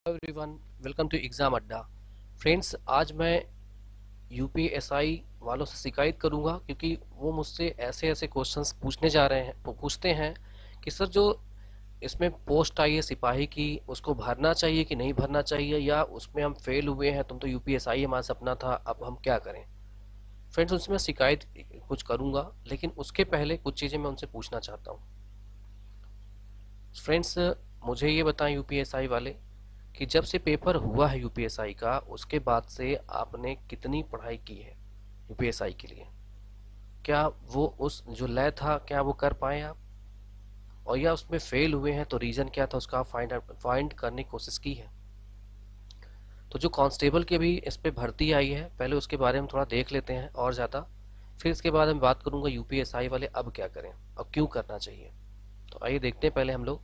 Everyone, welcome to exam अड्डा। Friends, आज मैं यूपीएसआई वालों से शिकायत करूंगा क्योंकि वो मुझसे ऐसे ऐसे क्वेश्चंस पूछने जा रहे हैं, वो पूछते हैं कि सर जो इसमें पोस्ट आई है सिपाही की, उसको भरना चाहिए कि नहीं भरना चाहिए, या उसमें हम फेल हुए हैं, तुम तो यूपीएसआई हमारा सपना था, अब हम क्या करें। फ्रेंड्स, उनसे मैं शिकायत कुछ करूंगा, लेकिन उसके पहले कुछ चीज़ें मैं उनसे पूछना चाहता हूँ। फ्रेंड्स, मुझे ये बताएं यूपीएसआई वाले कि जब से पेपर हुआ है यूपीएसआई का, उसके बाद से आपने कितनी पढ़ाई की है यूपीएसआई के लिए। क्या वो उस जो लय था, क्या वो कर पाए आप, और या उसमें फेल हुए हैं तो रीजन क्या था, उसका फाइंड करने की कोशिश की है। तो जो कांस्टेबल की भी इस पे भर्ती आई है, पहले उसके बारे में थोड़ा देख लेते हैं और ज़्यादा, फिर इसके बाद मैं बात करूंगा यूपीएसआई वाले अब क्या करें और क्यों करना चाहिए। तो आइए देखते हैं पहले हम लोग।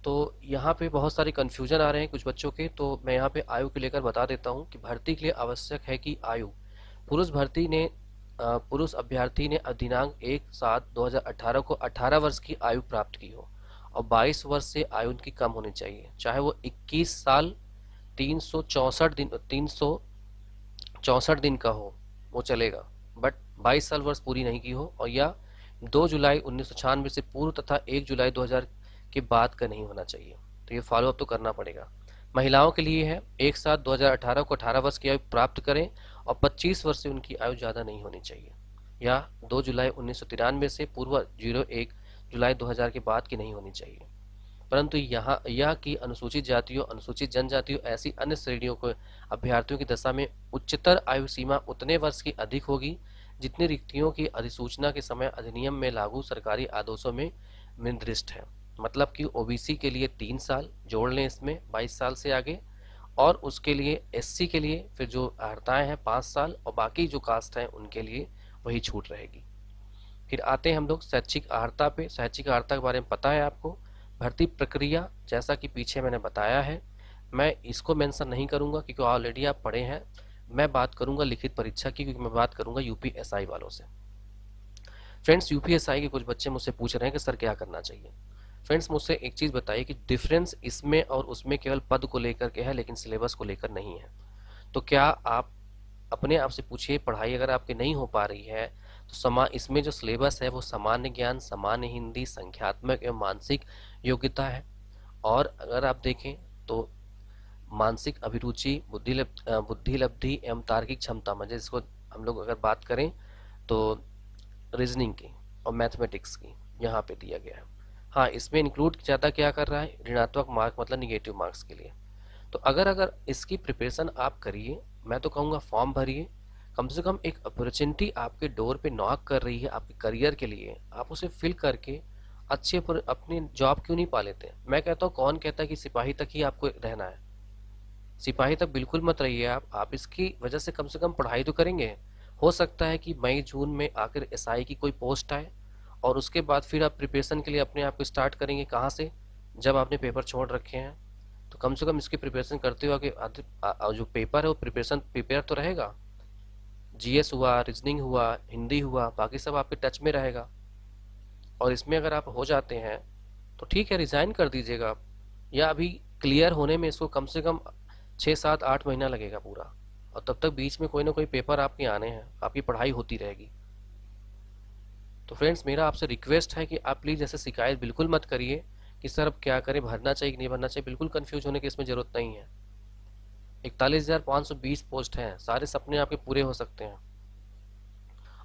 तो यहाँ पे बहुत सारे कन्फ्यूजन आ रहे हैं कुछ बच्चों के, तो मैं यहाँ पे आयु को लेकर बता देता हूँ कि भर्ती के लिए आवश्यक है कि आयु पुरुष अभ्यर्थी ने दिनांक 1/7/2018 को 18 वर्ष की आयु प्राप्त की हो और 22 वर्ष से आयु उनकी कम होनी चाहिए, चाहे वो 21 साल 364 दिन का हो, वो चलेगा, बट 22 साल वर्ष पूरी नहीं की हो, और या 2 जुलाई 1996 से पूर्व तथा 1 जुलाई 2000 के बाद का नहीं होना चाहिए। तो ये फॉलो अप तो करना पड़ेगा। महिलाओं के लिए है 1/7/2018 को 18 वर्ष की आयु प्राप्त करें और 25 वर्ष से उनकी आयु ज़्यादा नहीं होनी चाहिए, या 2 जुलाई 1993 से पूर्व 01 जुलाई 2000 के बाद की नहीं होनी चाहिए। परंतु यहाँ यह कि अनुसूचित जातियों, अनुसूचित जनजातियों, ऐसी अन्य श्रेणियों को अभ्यर्थियों की दशा में उच्चतर आयु सीमा उतने वर्ष की अधिक होगी जितनी रिक्तियों की अधिसूचना के समय अधिनियम में लागू सरकारी आदेशों में निर्दिष्ट है। मतलब कि ओबीसी के लिए 3 साल जोड़ लें इसमें 22 साल से आगे, और उसके लिए एससी के लिए फिर जो अर्हताएं हैं 5 साल, और बाकी जो कास्ट हैं उनके लिए वही छूट रहेगी। फिर आते हैं हम लोग शैक्षिक अर्हता पे। शैक्षिक अर्हता के बारे में पता है आपको। भर्ती प्रक्रिया जैसा कि पीछे मैंने बताया है, मैं इसको मेंशन नहीं करूंगा क्योंकि ऑलरेडी आप पढ़े हैं। मैं बात करूंगा लिखित परीक्षा की, क्योंकि मैं बात करूंगा यूपीएसआई वालों से। फ्रेंड्स, यूपीएसआई के कुछ बच्चे मुझसे पूछ रहे हैं कि सर क्या करना चाहिए। फ्रेंड्स, मुझसे एक चीज़ बताइए कि डिफरेंस इसमें और उसमें केवल पद को लेकर के है, लेकिन सिलेबस को लेकर नहीं है। तो क्या आप अपने आप से पूछिए, पढ़ाई अगर आपकी नहीं हो पा रही है तो इसमें जो सिलेबस है वो सामान्य ज्ञान, सामान्य हिंदी, संख्यात्मक एवं मानसिक योग्यता है। और अगर आप देखें तो मानसिक अभिरुचि, बुद्धि लब्धि एवं तार्किक क्षमता, मतलब जिसको हम लोग अगर बात करें तो रीजनिंग की और मैथमेटिक्स की यहाँ पे दिया गया है। हाँ, इसमें इंक्लूड ज़्यादा क्या कर रहा है, ऋणात्मक मार्क, मतलब निगेटिव मार्क्स के लिए। तो अगर इसकी प्रिपरेशन आप करिए, मैं तो कहूँगा फॉर्म भरिए। कम से कम एक अपॉर्चुनिटी आपके डोर पे नॉक कर रही है आपके करियर के लिए, आप उसे फिल करके अच्छे पर अपनी जॉब क्यों नहीं पा लेते। मैं कहता हूँ, कौन कहता है कि सिपाही तक ही आपको रहना है। सिपाही तक बिल्कुल मत रहिए आप इसकी वजह से कम पढ़ाई तो करेंगे। हो सकता है कि मई जून में आकर एसआई की कोई पोस्ट आए, और उसके बाद फिर आप प्रिपरेशन के लिए अपने आप को स्टार्ट करेंगे कहाँ से, जब आपने पेपर छोड़ रखे हैं। तो कम से कम इसकी प्रिपरेशन करते हुए जो पेपर है वो प्रिपेयर तो रहेगा। जीएस हुआ, रीजनिंग हुआ, हिंदी हुआ, बाकी सब आपके टच में रहेगा। और इसमें अगर आप हो जाते हैं तो ठीक है, रिजाइन कर दीजिएगा आप, या अभी क्लियर होने में इसको कम से कम 6 7 8 महीना लगेगा पूरा, और तब तक बीच में कोई ना कोई पेपर आपके आने हैं, आपकी पढ़ाई होती रहेगी। तो फ्रेंड्स, मेरा आपसे रिक्वेस्ट है कि आप प्लीज़ ऐसे शिकायत बिल्कुल मत करिए कि सर अब क्या करें, भरना चाहिए कि नहीं भरना चाहिए। बिल्कुल कंफ्यूज होने की इसमें ज़रूरत नहीं है। 41,520 पोस्ट हैं, सारे सपने आपके पूरे हो सकते हैं।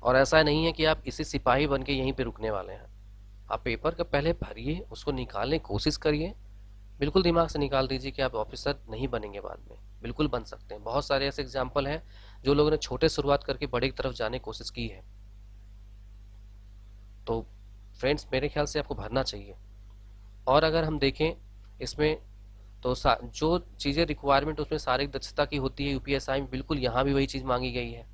और ऐसा नहीं है कि आप इसी सिपाही बन के यहीं पे रुकने वाले हैं। आप पेपर का पहले भरिए, उसको निकालने की कोशिश करिए। बिल्कुल दिमाग से निकाल दीजिए कि आप ऑफिसर नहीं बनेंगे, बाद में बिल्कुल बन सकते हैं। बहुत सारे ऐसे एग्जाम्पल हैं जो लोगों ने छोटे शुरुआत करके बड़े की तरफ जाने की कोशिश की है। तो फ्रेंड्स, मेरे ख्याल से आपको भरना चाहिए। और अगर हम देखें इसमें तो जो चीज़ें रिक्वायरमेंट उसमें शारीरिक दक्षता की होती है यूपीएसआई में, बिल्कुल यहाँ भी वही चीज़ मांगी गई है।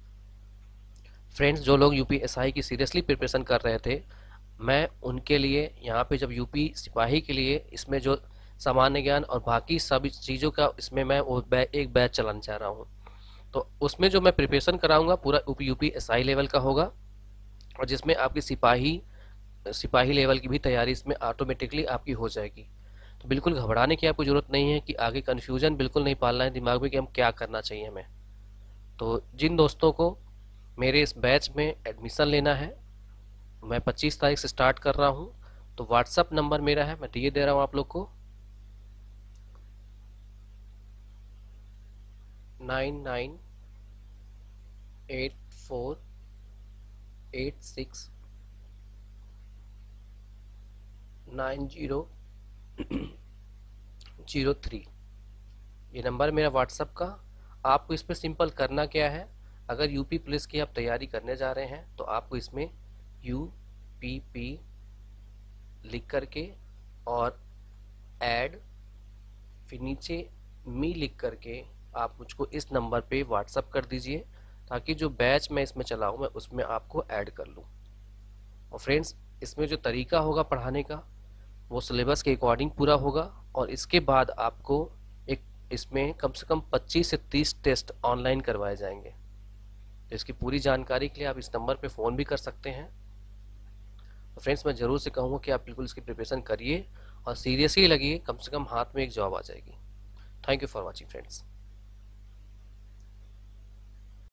फ्रेंड्स, जो लोग यूपीएसआई की सीरियसली प्रिपरेशन कर रहे थे, मैं उनके लिए यहाँ पे जब यूपी सिपाही के लिए इसमें जो सामान्य ज्ञान और बाकी सभी चीज़ों का इसमें मैं वो एक बैच चलाना चाह रहा हूँ। तो उसमें जो मैं प्रिपरेशन कराऊंगा पूरा यूपीएसआई लेवल का होगा, और जिसमें आपकी सिपाही सिपाही लेवल की भी तैयारी इसमें ऑटोमेटिकली आपकी हो जाएगी। तो बिल्कुल घबराने की आपको ज़रूरत नहीं है कि आगे कन्फ्यूजन बिल्कुल नहीं पालना है दिमाग में कि हम क्या करना चाहिए हमें। तो जिन दोस्तों को मेरे इस बैच में एडमिशन लेना है, मैं 25 तारीख से स्टार्ट कर रहा हूँ। तो व्हाट्सअप नंबर मेरा है, मैं दिए दे रहा हूँ आप लोग को, 9984869003। ये नंबर मेरा व्हाट्सअप का। आपको इस पर सिंपल करना क्या है, अगर यूपी पुलिस की आप तैयारी करने जा रहे हैं तो आपको इसमें UPP लिख करके और ऐड, फिर नीचे मी लिख करके आप मुझको इस नंबर पे व्हाट्सअप कर दीजिए, ताकि जो बैच मैं इसमें चलाऊँ मैं उसमें आपको ऐड कर लूँ। और फ्रेंड्स, इसमें जो तरीका होगा पढ़ाने का वो सिलेबस के अकॉर्डिंग पूरा होगा, और इसके बाद आपको एक इसमें कम से कम 25 से 30 टेस्ट ऑनलाइन करवाए जाएंगे। तो इसकी पूरी जानकारी के लिए आप इस नंबर पे फ़ोन भी कर सकते हैं। तो फ्रेंड्स, मैं ज़रूर से कहूँगा कि आप बिल्कुल इसकी प्रिपरेशन करिए और सीरियसली लगिए, कम से कम हाथ में एक जॉब आ जाएगी। Thank you for watching friends.